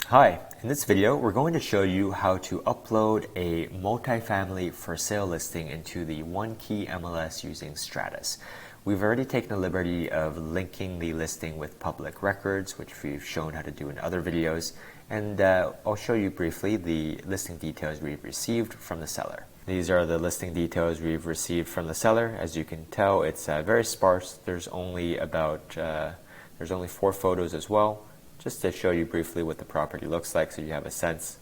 Hi, in this video we're going to show you how to upload a multifamily for sale listing into the OneKey MLS using Stratus. We've already taken the liberty of linking the listing with public records, which we've shown how to do in other videos, and I'll show you briefly the listing details we've received from the seller. These are the listing details we've received from the seller. As you can tell, it's very sparse. There's only 4 photos as well, just to show you briefly what the property looks like so you have a sense.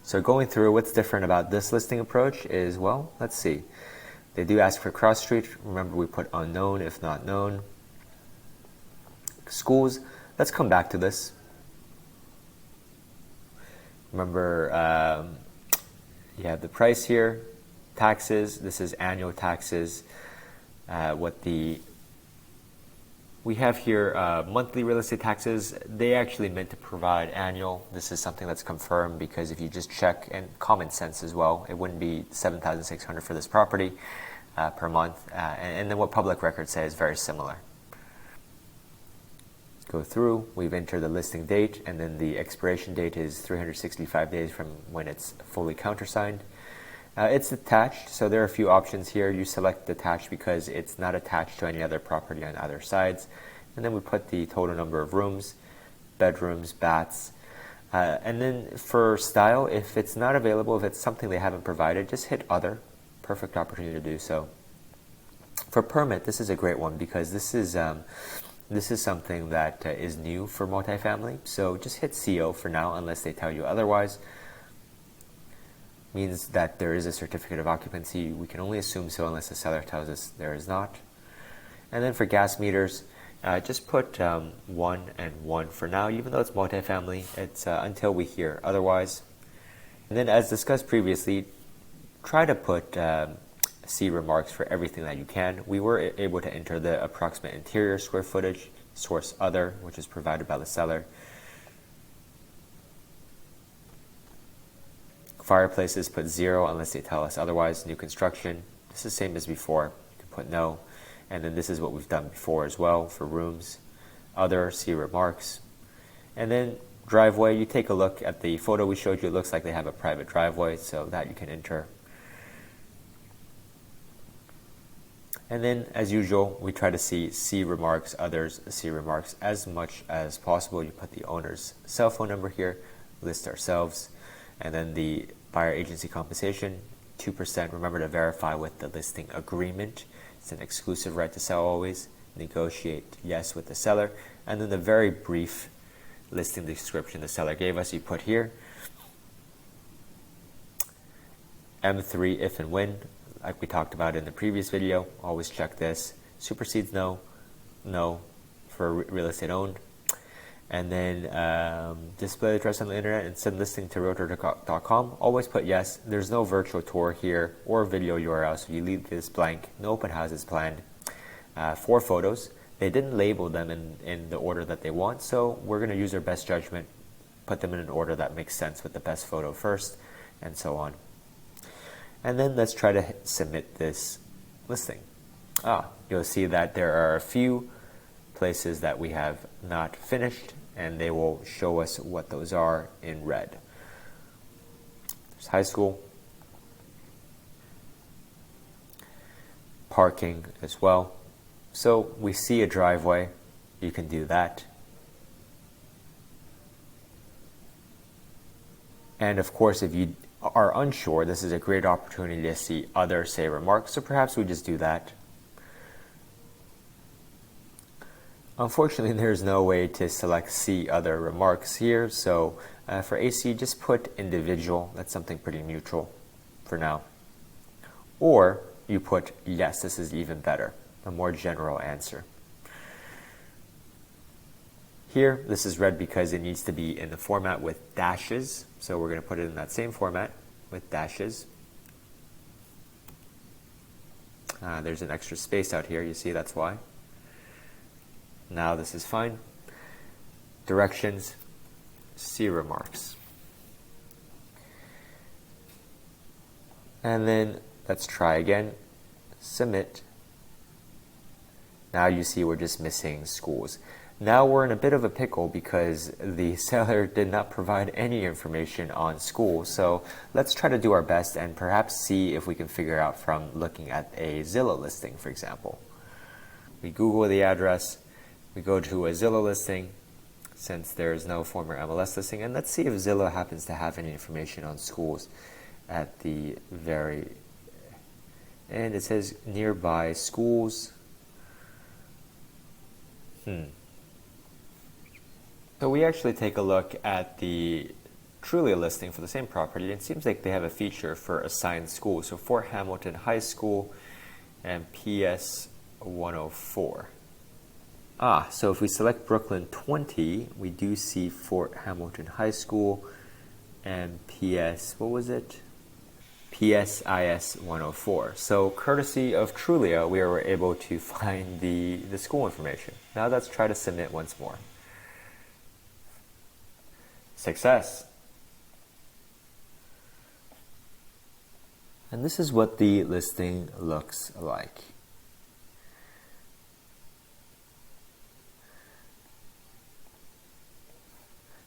So going through what's different about this listing approach is, well, let's see. They do ask for cross street. Remember, we put unknown if not known. Schools, let's come back to this. Remember, you have the price here, taxes, this is annual taxes. We have here monthly real estate taxes. They actually meant to provide annual. This is something that's confirmed because if you just check, and common sense as well, it wouldn't be $7,600 for this property per month. And then what public record says is very similar. Go through, we've entered the listing date, and then the expiration date is 365 days from when it's fully countersigned. It's attached, so there are a few options here. You select attached because it's not attached to any other property on either sides. And then we put the total number of rooms, bedrooms, baths. And then for style, if it's not available, if it's something they haven't provided, just hit other. Perfect opportunity to do so. For permit, this is a great one because this is something that is new for multifamily. So just hit CO for now unless they tell you otherwise. Means that there is a certificate of occupancy. We can only assume so unless the seller tells us there is not. And then for gas meters, just put 1 and 1 for now, even though it's multifamily. It's until we hear otherwise. And then as discussed previously, try to put C remarks for everything that you can. We were able to enter the approximate interior square footage, source other, which is provided by the seller. Fireplaces, put 0 unless they tell us otherwise. New construction, this is the same as before. You can put no. And then this is what we've done before as well for rooms. Other, see remarks. And then driveway, you take a look at the photo we showed you. It looks like they have a private driveway, so that you can enter. And then, as usual, we try to see remarks, others, see remarks as much as possible. You put the owner's cell phone number here, list ourselves, and then the buyer agency compensation, 2%. Remember to verify with the listing agreement. It's an exclusive right to sell always. Negotiate yes with the seller. And then the very brief listing description the seller gave us, you put here. M3 if and when, like we talked about in the previous video. Always check this. Supersedes no for real estate owned. And then display the address on the internet and send listing to realtor.com. Always put yes. There's no virtual tour here or video URL, so you leave this blank. No open houses planned. 4 photos. They didn't label them in the order that they want, so we're going to use our best judgment, put them in an order that makes sense with the best photo first, and so on. And then let's try to submit this listing. You'll see that there are a few places that we have not finished, and they will show us what those are in red. There's high school, parking as well. So we see a driveway, you can do that. And of course, if you are unsure, this is a great opportunity to see other say remarks, so perhaps we just do that. Unfortunately, there's no way to select see other remarks here, so for AC, just put individual. That's something pretty neutral for now. Or you put yes, this is even better, a more general answer. Here, this is red because it needs to be in the format with dashes, so we're going to put it in that same format with dashes. There's an extra space out here, you see, that's why. Now this is fine. Directions, see remarks. And then let's try again. Submit. Now you see we're just missing schools. Now we're in a bit of a pickle because the seller did not provide any information on school. So let's try to do our best and perhaps see if we can figure out from looking at a Zillow listing, for example. We Google the address, we go to a Zillow listing since there is no former MLS listing, and let's see if Zillow happens to have any information on schools at the very end. It says nearby schools. So we actually take a look at the Trulia listing for the same property. It seems like they have a feature for assigned schools. So Fort Hamilton High School and PS 104. So if we select Brooklyn 20, we do see Fort Hamilton High School and PS, what was it? PSIS 104. So courtesy of Trulia, we were able to find the school information. Now let's try to submit once more. Success. And this is what the listing looks like.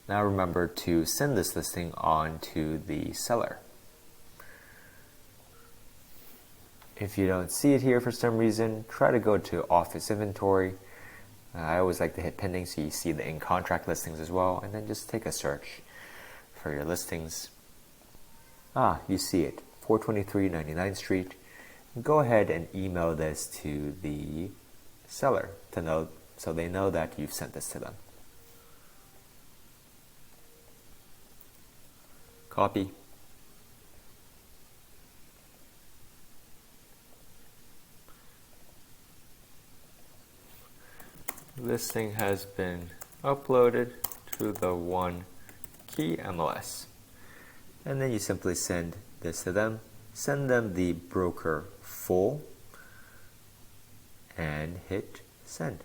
Now remember to send this listing on to the seller. If you don't see it here for some reason, try to go to Office Inventory. I always like to hit pending so you see the in-contract listings as well, and then just take a search for your listings. You see it, 423 99th Street. Go ahead and email this to the seller so they know that you've sent this to them. Copy. Listing has been uploaded to the OneKey MLS. And then you simply send this to them. Send them the broker full and hit send.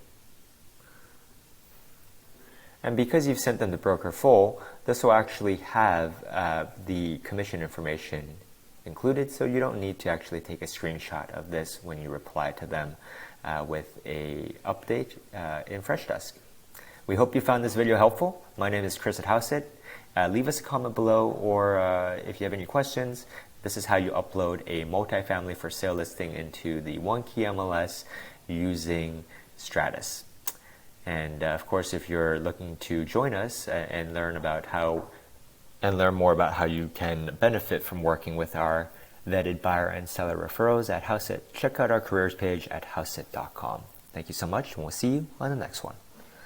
And because you've sent them the broker full, this will actually have the commission information included, so you don't need to actually take a screenshot of this when you reply to them with a update in Freshdesk. We hope you found this video helpful. My name is Chris at Hauseit. Leave us a comment below, or if you have any questions. This is how you upload a multifamily for sale listing into the OneKey MLS using Stratus. And of course, if you're looking to join us and learn more about how you can benefit from working with our vetted buyer and seller referrals at Hauseit, check out our careers page at hauseit.com. Thank you so much, and we'll see you on the next one.